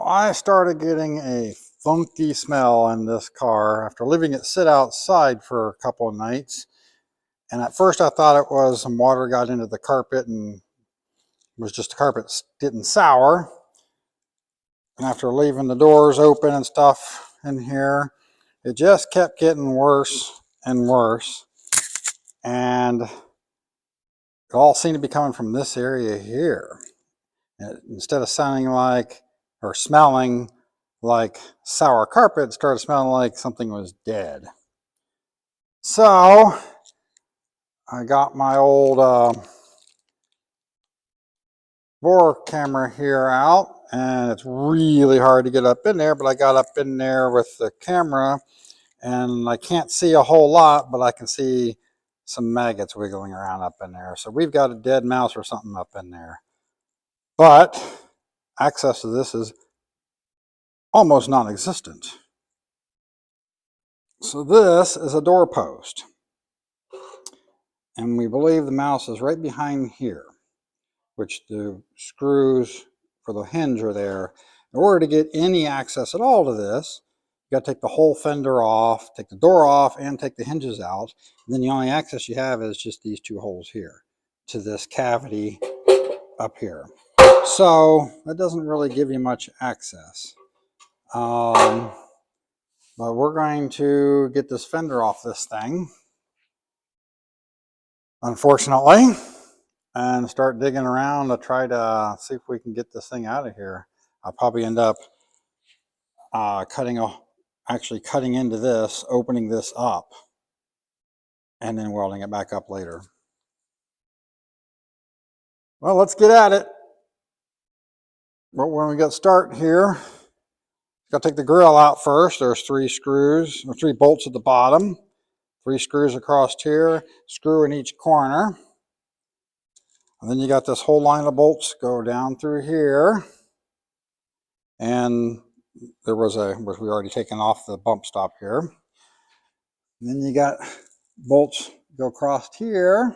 I started getting a funky smell in this car after leaving it sit outside for a couple of nights. And at first I thought it was some water got into the carpet and was just the carpet getting sour. And after leaving the doors open and stuff in here, it just kept getting worse and worse. And it all seemed to be coming from this area here. Instead of sounding like or smelling like sour carpet, it started smelling like something was dead. So I got my old bore camera here out, and it's really hard to get up in there, but I got up in there with the camera and I can't see a whole lot, but I can see some maggots wiggling around up in there. So we've got a dead mouse or something up in there. But access to this is almost non-existent. So this is a doorpost, and we believe the mouse is right behind here, which the screws for the hinge are there. In order to get any access at all to this, you got to take the whole fender off, take the door off, and take the hinges out. And then the only access you have is just these two holes here to this cavity up here. So that doesn't really give you much access. But we're going to get this fender off this thing, unfortunately, and start digging around to try to see if we can get this thing out of here. I'll probably end up actually cutting into this, opening this up, and then welding it back up later. Well, let's get at it. But when we get start here, got to take the grill out first. There's 3 screws, or 3 bolts at the bottom, 3 screws across here, screw in each corner. And then you got this whole line of bolts go down through here. And there was we already taken off the bump stop here. And then you got bolts go across here,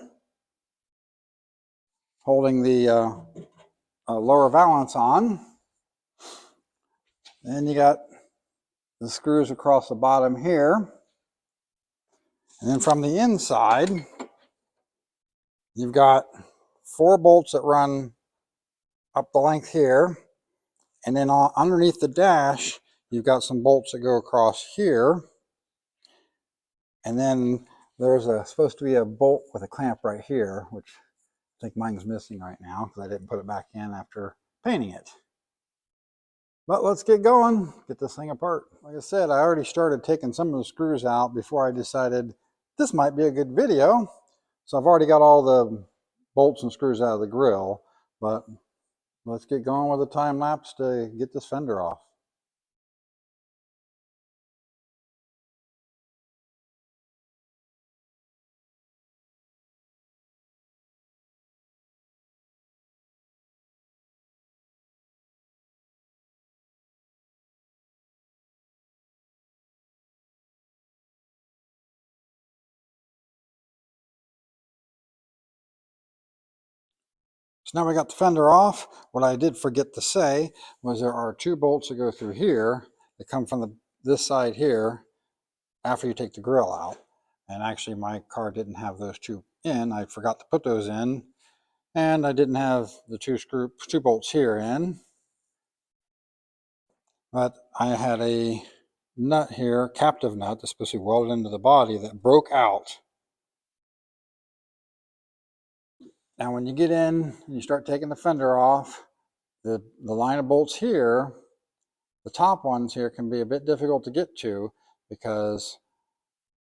holding the lower valance on. Then you got the screws across the bottom here. And then from the inside, you've got 4 bolts that run up the length here. And then underneath the dash, you've got some bolts that go across here. And then there's supposed to be a bolt with a clamp right here, which I think mine's missing right now because I didn't put it back in after painting it. But let's get going, get this thing apart. Like I said, I already started taking some of the screws out before I decided this might be a good video. So I've already got all the bolts and screws out of the grill, but let's get going with a time lapse to get this fender off. So now we got the fender off. What I did forget to say was there are 2 bolts that go through here that come from this side here after you take the grill out. And actually my car didn't have those 2 in. I forgot to put those in. And I didn't have the 2 bolts here in. But I had a nut here, captive nut, that's supposed to be welded into the body, that broke out. Now when you get in and you start taking the fender off, the line of bolts here, the top ones here, can be a bit difficult to get to because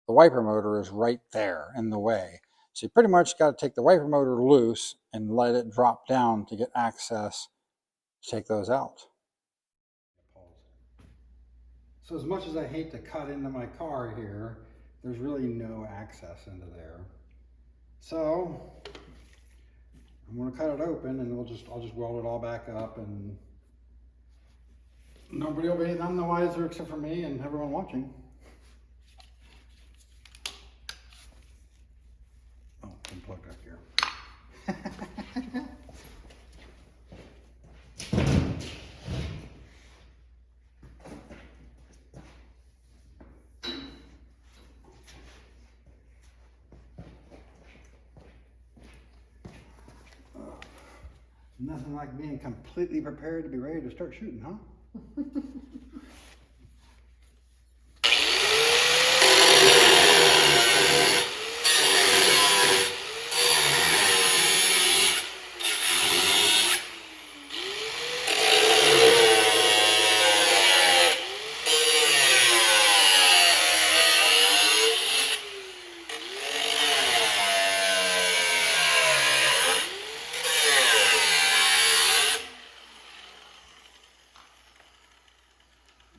the wiper motor is right there in the way. So you pretty much got to take the wiper motor loose and let it drop down to get access to take those out. So as much as I hate to cut into my car here, there's really no access into there. So I'm going to cut it open, and I'll just weld it all back up, and nobody will be none the wiser except for me and everyone watching. Oh, unplugged up here. Nothing like being completely prepared to be ready to start shooting, huh?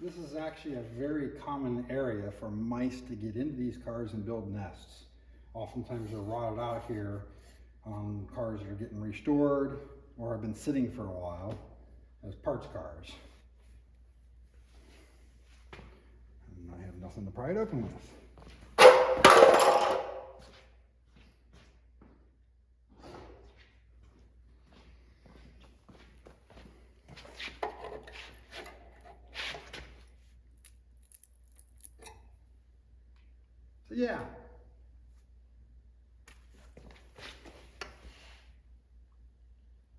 This is actually a very common area for mice to get into these cars and build nests. Oftentimes they're rotted out here on cars that are getting restored or have been sitting for a while as parts cars. And I have nothing to pry it open with. So yeah.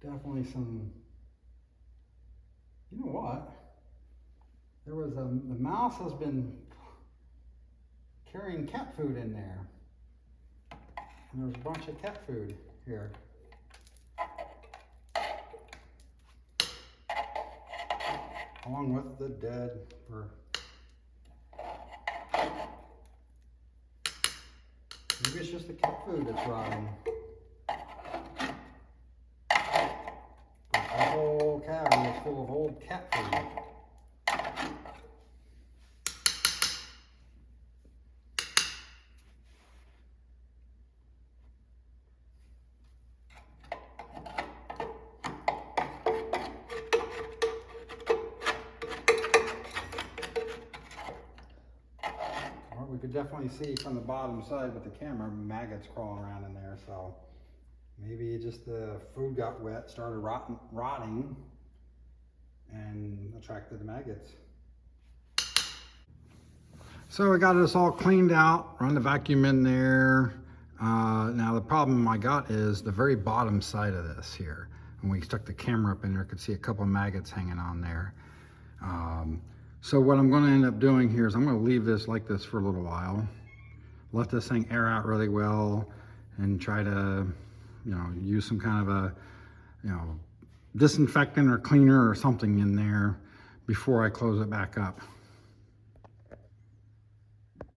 Definitely some, you know what? There was the mouse has been carrying cat food in there. And there's a bunch of cat food here. Along with the dead or maybe it's just the cat food that's rotting. But the whole cabin is full of old cat food. We could definitely see from the bottom side with the camera maggots crawling around in there, so maybe just the food got wet, started rotting and attracted the maggots. So we got this all cleaned out, run the vacuum in there. Now the problem I got is the very bottom side of this here. When we stuck the camera up in there, I could see a couple of maggots hanging on there. So what I'm going to end up doing here is I'm going to leave this like this for a little while, let this thing air out really well, and try to, use some kind of a, disinfectant or cleaner or something in there before I close it back up.